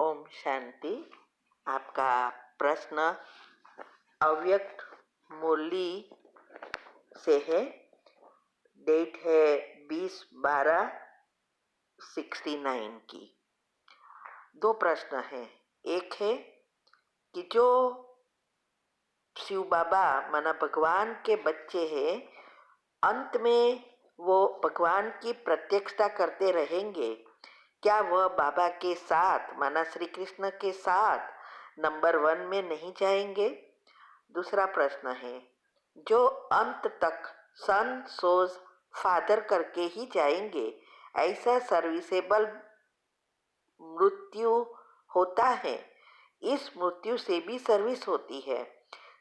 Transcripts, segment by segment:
ओम शांति। आपका प्रश्न अव्यक्त मुरली से है। डेट है 20/12/69 की। दो प्रश्न है। एक है कि जो शिव बाबा माना भगवान के बच्चे हैं, अंत में वो भगवान की प्रत्यक्षता करते रहेंगे, क्या वह बाबा के साथ माना श्री कृष्ण के साथ नंबर 1 में नहीं जाएंगे? दूसरा प्रश्न है, जो अंत तक सन सोज फादर करके ही जाएंगे, ऐसा सर्विसेबल मृत्यु होता है? इस मृत्यु से भी सर्विस होती है।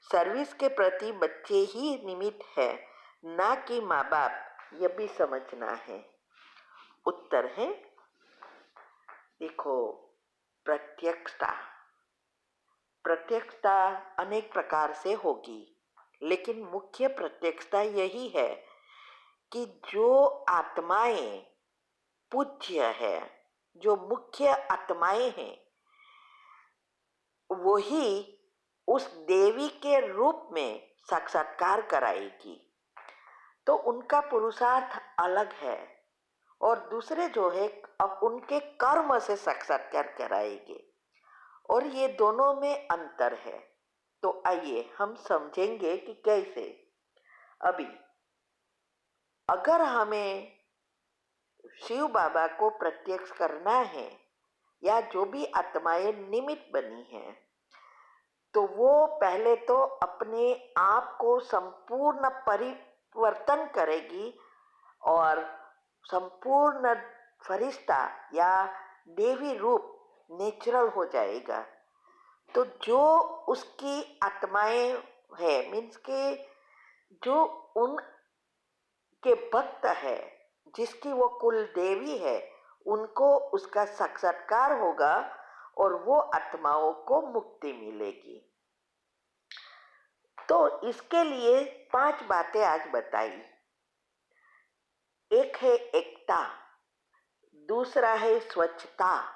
सर्विस के प्रति बच्चे ही निमित्त है, ना कि माँ बाप। यह भी समझना है। उत्तर है, देखो, प्रत्यक्षता अनेक प्रकार से होगी, लेकिन मुख्य प्रत्यक्षता यही है कि जो आत्माएं पूज्य है, जो मुख्य आत्माएं हैं, वही उस देवी के रूप में साक्षात्कार कराएगी। तो उनका पुरुषार्थ अलग है, और दूसरे जो है अब उनके कर्म से साक्षात्कार कराएंगे, और ये दोनों में अंतर है। तो आइए हम समझेंगे कि कैसे। अभी अगर हमें शिव बाबा को प्रत्यक्ष करना है, या जो भी आत्माएं निमित्त बनी हैं, तो वो पहले तो अपने आप को संपूर्ण परिवर्तन करेगी और संपूर्ण फरिश्ता या देवी रूप नेचुरल हो जाएगा। तो जो उसकी आत्माएं है, मीन्स के जो उनके भक्त है, जिसकी वो कुल देवी है, उनको उसका साक्षात्कार होगा और वो आत्माओं को मुक्ति मिलेगी। तो इसके लिए 5 बातें आज बताई। एक है एकता, दूसरा है स्वच्छता,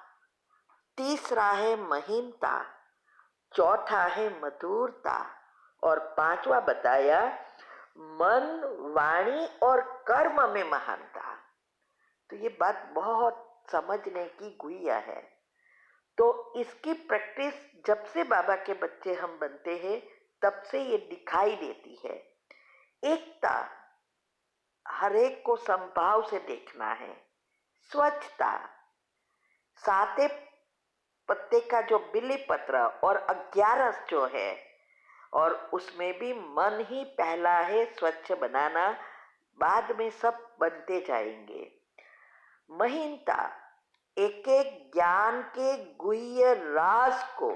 तीसरा है महीनता, चौथा है मधुरता, और 5वां बताया मन, वाणी और कर्म में महानता। तो ये बात बहुत समझने की गुइया है। तो इसकी प्रैक्टिस जब से बाबा के बच्चे हम बनते हैं, तब से ये दिखाई देती है। एकता, हर एक को समभाव से देखना है। स्वच्छता, साते पत्ते का जो बिल्ली पत्र और 11 जो है, और उसमें भी मन ही पहला है स्वच्छ बनाना, बाद में सब बनते जाएंगे। महीनता, एक एक ज्ञान के गुह्य राज को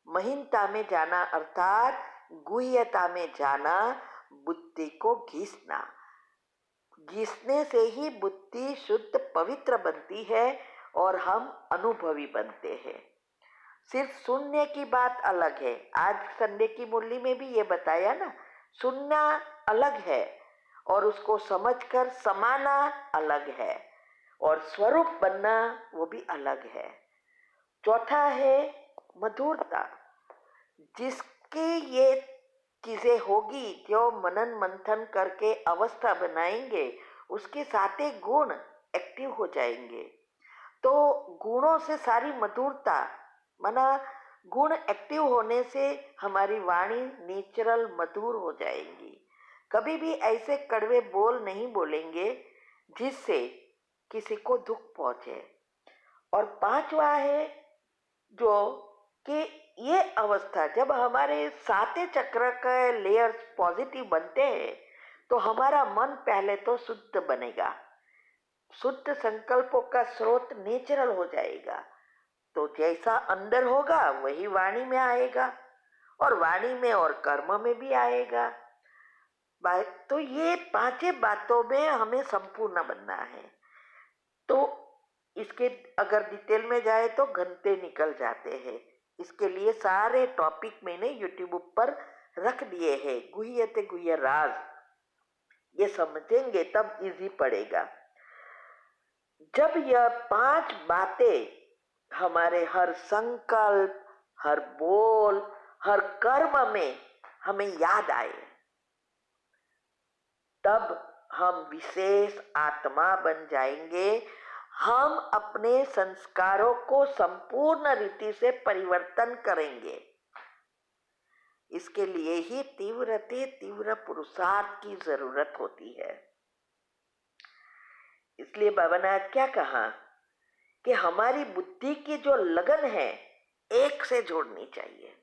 महीनता में जाना, अर्थात गुह्यता में जाना, बुद्धि को घिसने से ही बुद्धि शुद्ध पवित्र बनती है और हम अनुभवी बनते हैं। सिर्फ सुनने की बात अलग है। आज संडे की मुरली में भी ये बताया ना, सुनना अलग है और उसको समझकर समाना अलग है, और स्वरूप बनना वो भी अलग है। चौथा है मधुरता, जिसकी ये चीजें होगी, जो मनन मंथन करके अवस्था बनाएंगे, उसके साथे गुण एक्टिव हो जाएंगे। तो गुणों से सारी मधुरता, माना गुण एक्टिव होने से हमारी वाणी नेचुरल मधुर हो जाएगी। कभी भी ऐसे कड़वे बोल नहीं बोलेंगे जिससे किसी को दुख पहुंचे। और 5वां है जो कि ये अवस्था जब हमारे साते चक्र के लेयर्स पॉजिटिव बनते हैं, तो हमारा मन पहले तो शुद्ध बनेगा, शुद्ध संकल्पों का स्रोत नेचुरल हो जाएगा। तो जैसा अंदर होगा वही वाणी में आएगा, और वाणी में और कर्म में भी आएगा। तो ये 5 बातों में हमें संपूर्ण बनना है। तो इसके अगर डिटेल में जाए तो घंटे निकल जाते हैं। इसके लिए सारे टॉपिक मैंने यूट्यूब पर रख दिए हैं, गुह्यते गुह्य राज। ये समझेंगे तब इजी पड़ेगा। जब यह 5 बातें हमारे हर संकल्प, हर बोल, हर कर्म में हमें याद आए, तब हम विशेष आत्मा बन जाएंगे। हम अपने संस्कारों को संपूर्ण रीति से परिवर्तन करेंगे। इसके लिए ही तीव्र पुरुषार्थ की जरूरत होती है। इसलिए बाबा ने आज क्या कहा कि हमारी बुद्धि की जो लगन है एक से जोड़नी चाहिए।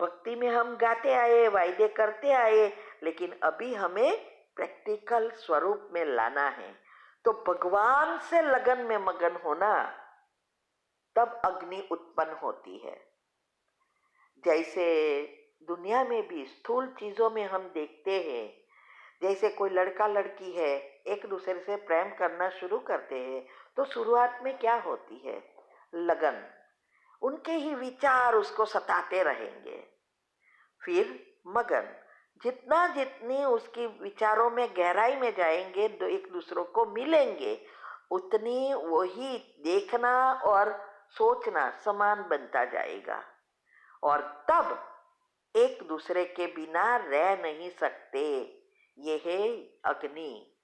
भक्ति में हम गाते आए, वायदे करते आए, लेकिन अभी हमें प्रैक्टिकल स्वरूप में लाना है। तो भगवान से लगन में मगन होना, तब अग्नि उत्पन्न होती है। जैसे दुनिया में भी स्थूल चीजों में हम देखते हैं, जैसे कोई लड़का लड़की है, एक दूसरे से प्रेम करना शुरू करते हैं, तो शुरुआत में क्या होती है? लगन। उनके ही विचार उसको सताते रहेंगे। फिर मगन। जितनी उसकी विचारों में गहराई में जाएंगे, एक दूसरों को मिलेंगे, उतनी वही देखना और सोचना समान बनता जाएगा। और तब एक दूसरे के बिना रह नहीं सकते। ये है अग्नि।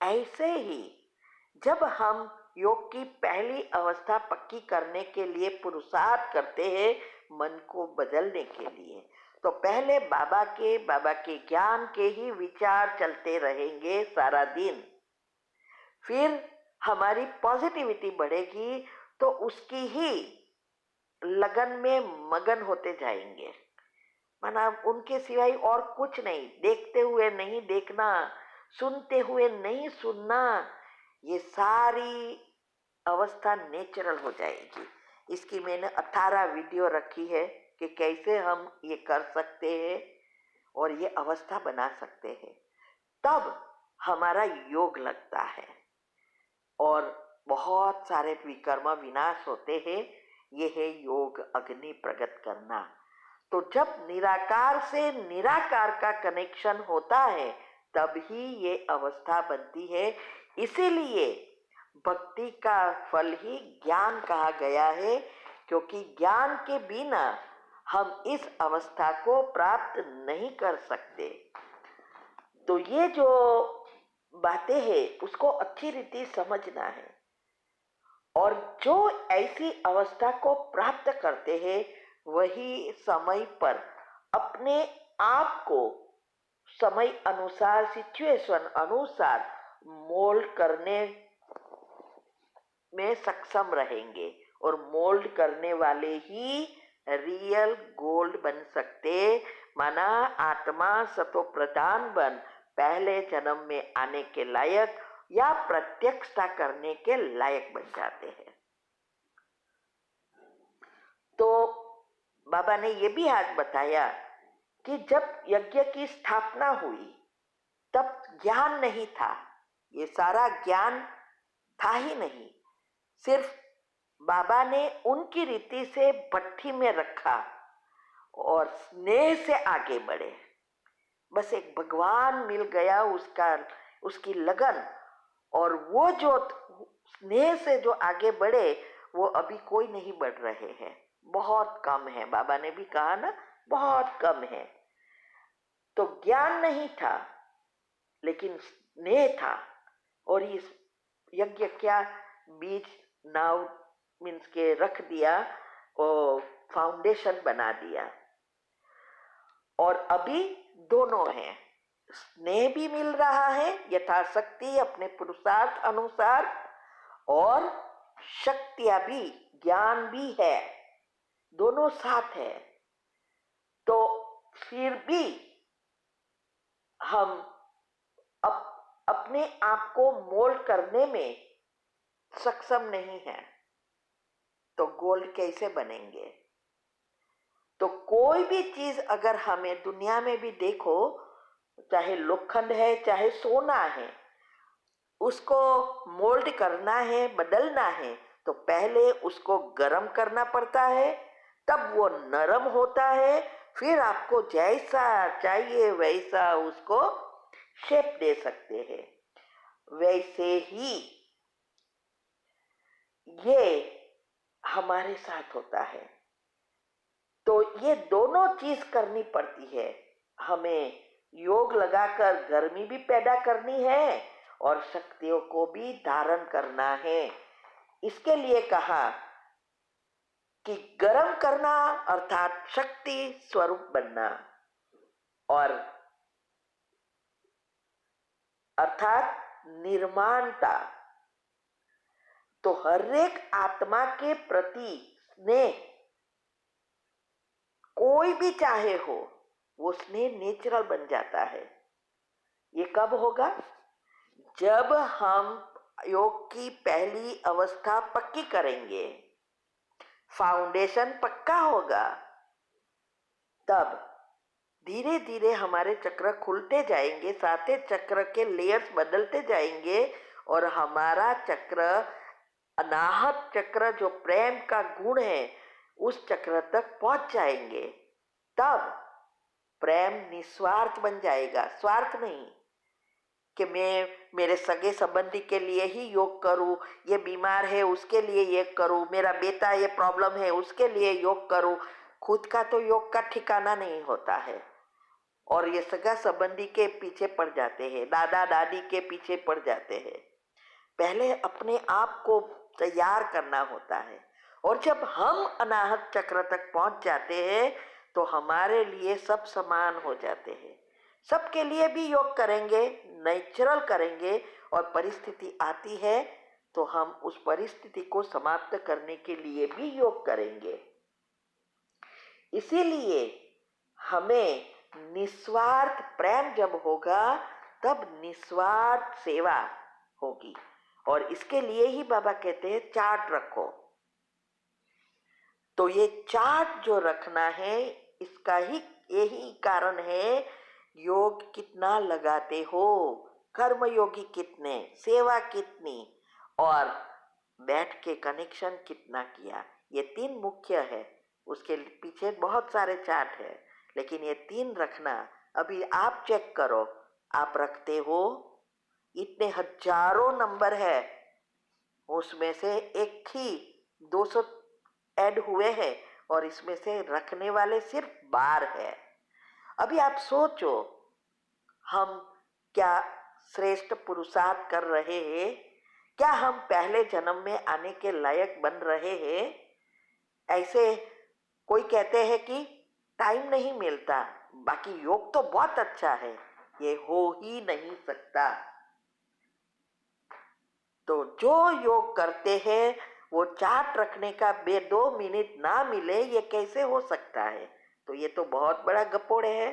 ऐसे ही जब हम योग की पहली अवस्था पक्की करने के लिए पुरुषार्थ करते हैं, मन को बदलने के लिए, तो पहले बाबा के ज्ञान के ही विचार चलते रहेंगे सारा दिन। फिर हमारी पॉजिटिविटी बढ़ेगी, तो उसकी ही लगन में मगन होते जाएंगे। माना उनके सिवाय और कुछ नहीं, देखते हुए नहीं देखना, सुनते हुए नहीं सुनना, ये सारी अवस्था नेचुरल हो जाएगी। इसकी मैंने 18 वीडियो रखी है कि कैसे हम ये कर सकते हैं और ये अवस्था बना सकते हैं। तब हमारा योग लगता है और बहुत सारे विकर्म विनाश होते हैं। ये है योग अग्नि प्रगट करना। तो जब निराकार से निराकार का कनेक्शन होता है, तब ही ये अवस्था बनती है। इसीलिए भक्ति का फल ही ज्ञान कहा गया है, क्योंकि ज्ञान के बिना हम इस अवस्था को प्राप्त नहीं कर सकते। तो ये जो बातें हैं उसको अच्छी रीति समझना है। और जो ऐसी अवस्था को प्राप्त करते हैं, वही समय पर अपने आप को समय अनुसार, सिचुएशन अनुसार मोल्ड करने में सक्षम रहेंगे। और मोल्ड करने वाले ही रियल गोल्ड बन सकते। माना आत्मा सतो प्रधान बन पहले जन्म में आने के लायक या प्रत्यक्षता करने के लायक बन जाते हैं। तो बाबा ने ये भी आज बताया कि जब यज्ञ की स्थापना हुई, तब ज्ञान नहीं था। ये सारा ज्ञान था ही नहीं। सिर्फ बाबा ने उनकी रीति से भट्ठी में रखा और स्नेह से आगे बढ़े। बस एक भगवान मिल गया, उसकी लगन, और वो जो स्नेह से जो आगे बढ़े, वो अभी कोई नहीं बढ़ रहे हैं, बहुत कम है। बाबा ने भी कहा ना, बहुत कम है। तो ज्ञान नहीं था, लेकिन स्नेह था। और इस यज्ञ क्या बीज नाव मीन्स के रख दिया और फाउंडेशन बना दिया। और अभी दोनों हैं, स्नेह भी मिल रहा है यथाशक्ति अपने पुरुषार्थ अनुसार, और शक्तियां भी, ज्ञान भी है, दोनों साथ है। तो फिर भी हम अपने आप को मोल्ड करने में सक्षम नहीं है, तो गोल्ड कैसे बनेंगे? तो कोई भी चीज अगर हमें दुनिया में भी देखो, चाहे लोखंड है चाहे सोना है, उसको मोल्ड करना है, बदलना है, तो पहले उसको गर्म करना पड़ता है, तब वो नरम होता है। फिर आपको जैसा चाहिए वैसा उसको शेप दे सकते हैं। वैसे ही ये हमारे साथ होता है। तो ये दोनों चीज करनी पड़ती है। हमें योग लगाकर गर्मी भी पैदा करनी है और शक्तियों को भी धारण करना है। इसके लिए कहा कि गर्म करना अर्थात शक्ति स्वरूप बनना, और अर्थात निर्माणता। तो हर एक आत्मा के प्रति स्नेह, कोई भी चाहे हो, वो स्नेह नेचुरल बन जाता है। ये कब होगा? जब हम योग की पहली अवस्था पक्की करेंगे, फाउंडेशन पक्का होगा, तब धीरे धीरे हमारे चक्र खुलते जाएंगे, साथे चक्र के लेयर्स बदलते जाएंगे और हमारा चक्र, अनाहत चक्र जो प्रेम का गुण है, उस चक्र तक पहुंच जाएंगे। तब प्रेम निस्वार्थ बन जाएगा, स्वार्थ नहीं कि मैं मेरे सगे संबंधी के लिए ही योग करूं, ये बीमार है उसके लिए ये करूं, मेरा बेटा ये प्रॉब्लम है उसके लिए योग करूं। खुद का तो योग का ठिकाना नहीं होता है और ये सगा संबंधी के पीछे पड़ जाते हैं, दादा दादी के पीछे पड़ जाते हैं। पहले अपने आप को तैयार करना होता है और जब हम अनाहत चक्र तक पहुंच जाते हैं तो हमारे लिए सब समान हो जाते हैं। सबके लिए भी योग करेंगे, नेचुरल करेंगे, और परिस्थिति आती है तो हम उस परिस्थिति को समाप्त करने के लिए भी योग करेंगे। इसीलिए हमें निस्वार्थ प्रेम जब होगा तब निस्वार्थ सेवा होगी। और इसके लिए ही बाबा कहते हैं चार्ट रखो। तो ये चार्ट जो रखना है, इसका ही यही कारण है योग कितना लगाते हो, कर्मयोगी कितने, सेवा कितनी, और बैठ के कनेक्शन कितना किया। ये 3 मुख्य है। उसके पीछे बहुत सारे चार्ट है, लेकिन ये 3 रखना। अभी आप चेक करो, आप रखते हो? इतने हजारों नंबर है, उसमें से एक ही 200 ऐड हुए हैं और इसमें से रखने वाले सिर्फ 12 है। अभी आप सोचो, हम क्या श्रेष्ठ पुरुषार्थ कर रहे हैं? क्या हम पहले जन्म में आने के लायक बन रहे हैं? ऐसे कोई कहते हैं कि टाइम नहीं मिलता, बाकी योग तो बहुत अच्छा है, ये हो ही नहीं सकता। तो जो योग करते हैं वो चार्ट रखने का 2 मिनट ना मिले, ये कैसे हो सकता है? तो ये तो बहुत बड़ा गपोड़े है।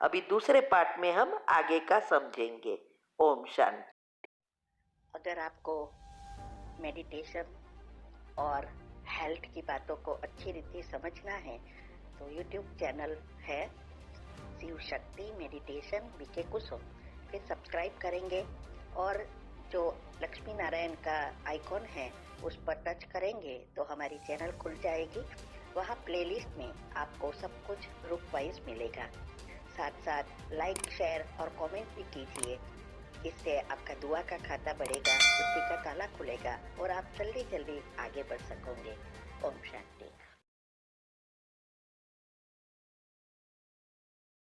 अभी दूसरे पार्ट में हम आगे का समझेंगे। ओम शांति। अगर आपको मेडिटेशन और हेल्थ की बातों को अच्छी रीति समझना है तो YouTube चैनल है शिव शक्ति मेडिटेशन बीके कुसुम, फिर सब्सक्राइब करेंगे और जो लक्ष्मी नारायण का आइकॉन है उस पर टच करेंगे तो हमारी चैनल खुल जाएगी। वहाँ प्लेलिस्ट में आपको सब कुछ ग्रुप वाइज मिलेगा। साथ साथ लाइक, शेयर और कमेंट भी कीजिए। इससे आपका दुआ का खाता बढ़ेगा, बुद्धि का ताला खुलेगा और आप जल्दी जल्दी आगे बढ़ सकोगे। ओम शांति।